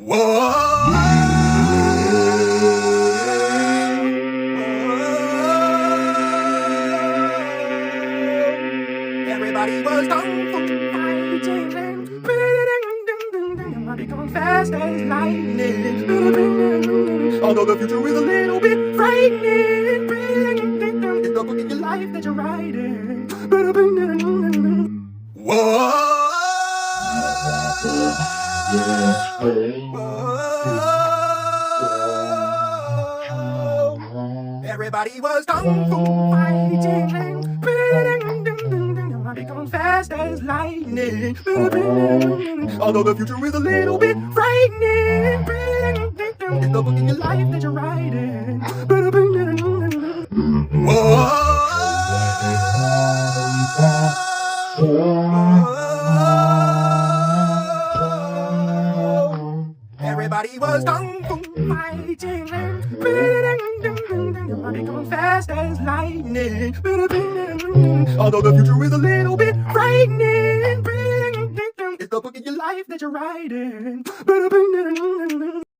Everybody was kung fu fighting, becoming fast as lightning. Although the future is a little bit frightening, it's the book in your life that you're writing. Everybody was kung fu fighting, becoming fast as lightning. Although the future is a little bit frightening, it's the book in your life that you're writing. Everybody was kung fu fighting, becoming fast as lightning. Although the future is a little bit frightening, it's the book in your life that you're writing.